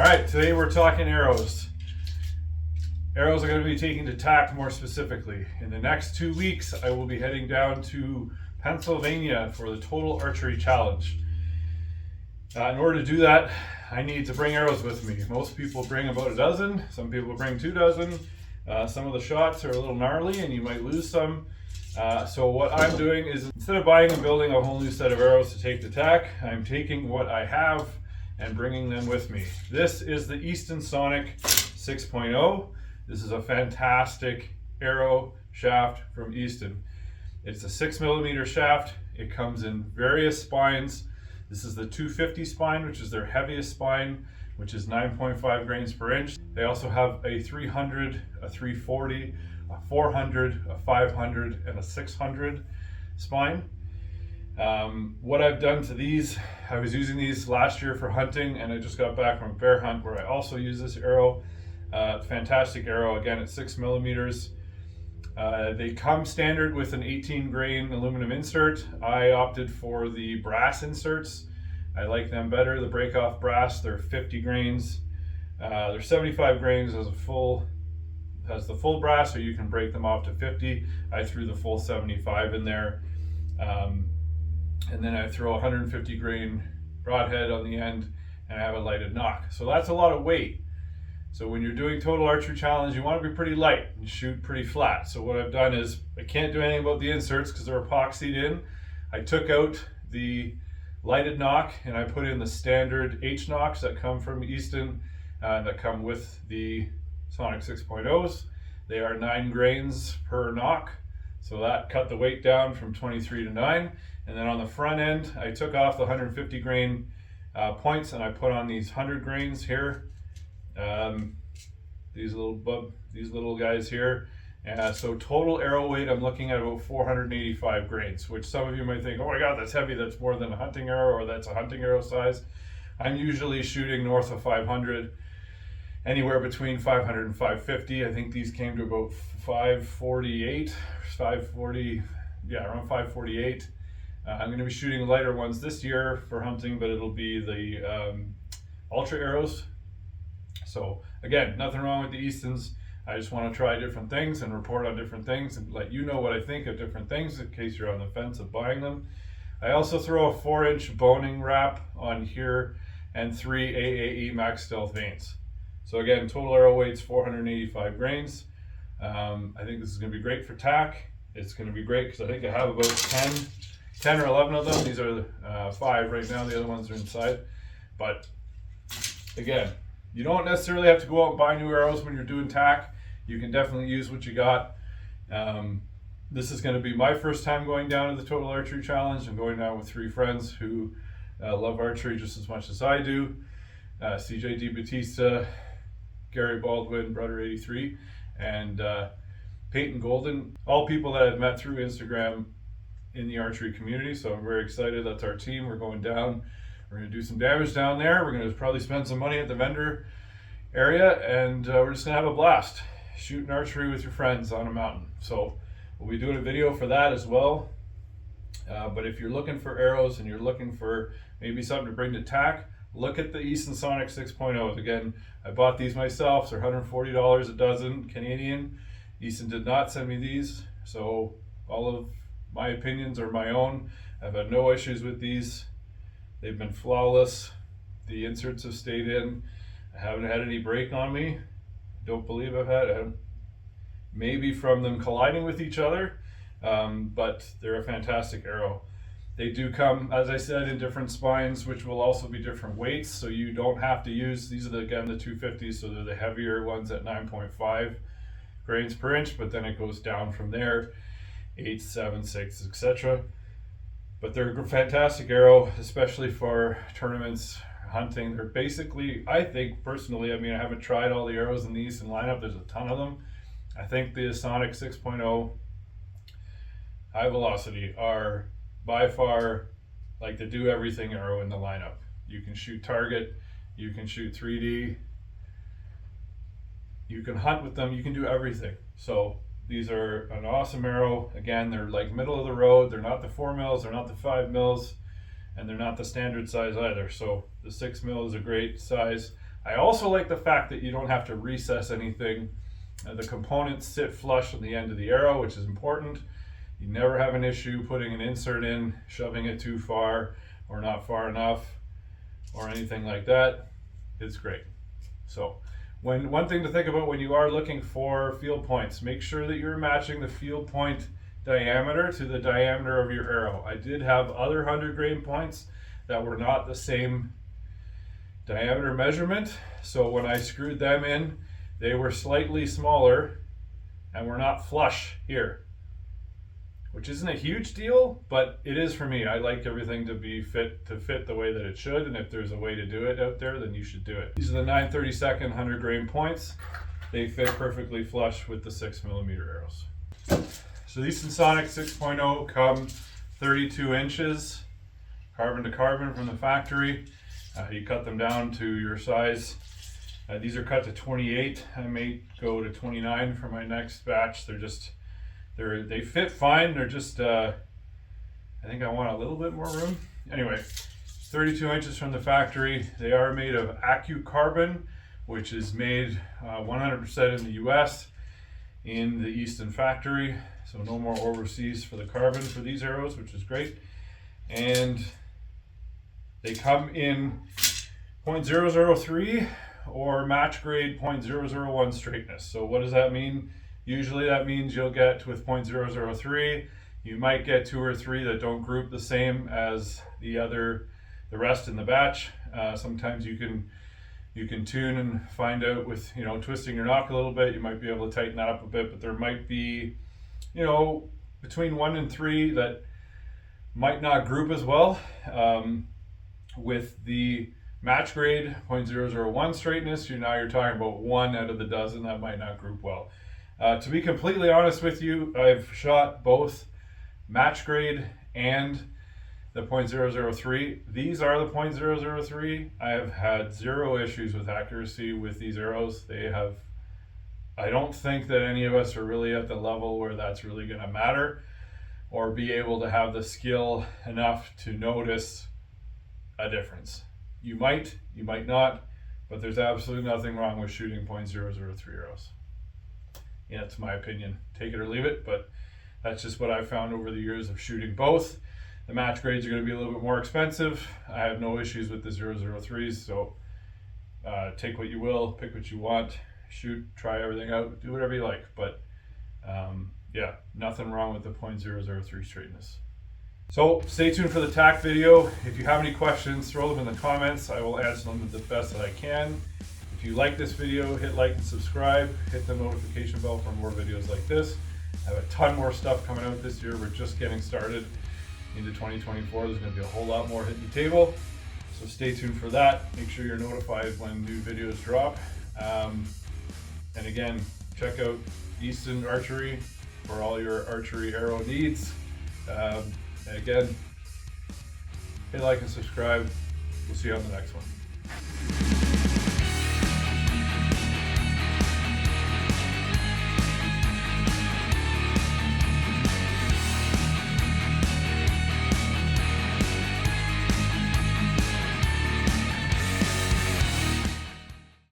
right, today we're talking arrows. Arrows are going to be taken to TAC more specifically. In the next 2 weeks, I will be heading down to Pennsylvania for the Total Archery Challenge. In order to do that, I need to bring arrows with me. Most people bring about a dozen, some people bring 2 dozen. Some of the shots are a little gnarly and you might lose some. So what I'm doing is, instead of buying and building a whole new set of arrows to take to TAC, I'm taking what I have and bringing them with me. This is the Easton Sonic 6.0. This is a fantastic arrow shaft from Easton. It's a 6mm shaft. It comes in various spines. This is the 250 spine, which is their heaviest spine, which is 9.5 grains per inch. They also have a 300, a 340, a 400, a 500, and a 600 spine. What I've done to these, I was using these last year for hunting, and I just got back from a bear hunt where I also use this arrow. Fantastic arrow, again at 6mm. They come standard with an 18 grain aluminum insert. I opted for the brass inserts. I like them better. The break off brass, they're 50 grains. They're 75 grains as the full brass, so you can break them off to 50. I threw the full 75 in there. And then I throw a 150 grain broadhead on the end, and I have a lighted knock. So that's a lot of weight. So when you're doing Total Archery Challenge, you want to be pretty light and shoot pretty flat. So what I've done is, I can't do anything about the inserts because they're epoxied in. I took out the lighted knock and I put in the standard H knocks that come from Easton, that come with the Sonic 6.0s. They are 9 grains per knock. So that cut the weight down from 23 to 9. And then on the front end, I took off the 150 grain points and I put on these 100 grains here. These little guys here. So total arrow weight, I'm looking at about 485 grains, which some of you might think, oh my God, that's heavy. That's more than a hunting arrow, or that's a hunting arrow size. I'm usually shooting north of 500, anywhere between 500 and 550. I think these came to about 548, 540, yeah, around 548. I'm going to be shooting lighter ones this year for hunting, but it'll be the ultra arrows. So again, nothing wrong with the Eastons. I just want to try different things and report on different things and let you know what I think of different things in case you're on the fence of buying them. I also throw a 4-inch boning wrap on here and 3 AAE max stealth vanes. So again, total arrow weight's 485 grains. I think this is going to be great for TAC. It's going to be great because I think I have about 10 or 11 of them. These are 5 right now. The other ones are inside. But again, you don't necessarily have to go out and buy new arrows when you're doing TAC. You can definitely use what you got. This is going to be my first time going down to the Total Archery Challenge. I'm going down with 3 friends who love archery just as much as I do. CJ D. Batista, Gary Baldwin, Brother 83, and Peyton Golden. All people that I've met through Instagram in the archery community. So I'm very excited. That's our team. We're going down. We're going to do some damage down there. We're going to probably spend some money at the vendor area, and we're just going to have a blast shooting archery with your friends on a mountain. So we'll be doing a video for that as well. But if you're looking for arrows and you're looking for maybe something to bring to TAC, look at the Easton Sonic 6.0s. Again, I bought these myself. They're $140 a dozen Canadian. Easton did not send me these, so all of my opinions are my own. I've had no issues with these. They've been flawless. The inserts have stayed in. I haven't had any break on me. Don't believe I've had maybe from them colliding with each other, but they're a fantastic arrow. They do come, as I said, in different spines, which will also be different weights, so you don't have to use, these are again the 250s, so they're the heavier ones at 9.5 grains per inch, but then it goes down from there, 8, 7, 6, etc. But they're a fantastic arrow, especially for tournaments, hunting. They're basically, I think personally, I mean, I haven't tried all the arrows in the Easton lineup. There's a ton of them. I think the Sonic 6.0 high velocity are by far like the do everything arrow in the lineup. You can shoot target, you can shoot 3D, you can hunt with them, you can do everything. So these are an awesome arrow. Again, they're like middle of the road. They're not the 4 mils, they're not the 5 mils, and they're not the standard size either. So the 6 mil is a great size. I also like the fact that you don't have to recess anything. The components sit flush on the end of the arrow, which is important. You never have an issue putting an insert in, shoving it too far or not far enough or anything like that. It's great. So one thing to think about when you are looking for field points, make sure that you're matching the field point diameter to the diameter of your arrow. I did have other 100 grain points that were not the same diameter measurement, so when I screwed them in, they were slightly smaller and were not flush here, which isn't a huge deal, but it is for me. I like everything to be fit the way that it should, and if there's a way to do it out there, then you should do it. These are the 9/32 100 grain points. They fit perfectly flush with the 6mm arrows. So the Easton Sonic 6.0 come 32 inches, carbon to carbon from the factory. You cut them down to your size. These are cut to 28. I may go to 29 for my next batch. They fit fine. They're just, I think I want a little bit more room. Anyway, 32 inches from the factory. They are made of carbon, which is made 100% in the US in the Easton factory. So no more overseas for the carbon for these arrows, which is great. And they come in 0.003 or match grade 0.001 straightness. So what does that mean? Usually that means you'll get with 0.003, you might get 2 or 3 that don't group the same as the rest in the batch. Sometimes you can tune and find out with, twisting your knock a little bit, you might be able to tighten that up a bit, but there might be, between 1 and 3 that might not group as well. With the match grade 0.001 straightness, you're talking about 1 out of the dozen that might not group well. To be completely honest with you, I've shot both match grade and the 0.003. These are the 0.003. I have had 0 issues with accuracy with these arrows. I don't think that any of us are really at the level where that's really going to matter or be able to have the skill enough to notice a difference. You might not, but there's absolutely nothing wrong with shooting 0.003 arrows. Yeah, it's my opinion. Take it or leave it, but that's just what I've found over the years of shooting both. The match grades are going to be a little bit more expensive. I have no issues with the 003s, so take what you will, pick what you want, shoot, try everything out, do whatever you like. But yeah, nothing wrong with the 0.003 straightness. So stay tuned for the TAC video. If you have any questions, throw them in the comments. I will answer them the best that I can. If you like this video, hit like and subscribe. Hit the notification bell for more videos like this. I have a ton more stuff coming out this year. We're just getting started into 2024. There's going to be a whole lot more hitting the table. So stay tuned for that. Make sure you're notified when new videos drop. And again, check out Easton Archery for all your archery arrow needs. And again, hit like and subscribe. We'll see you on the next one.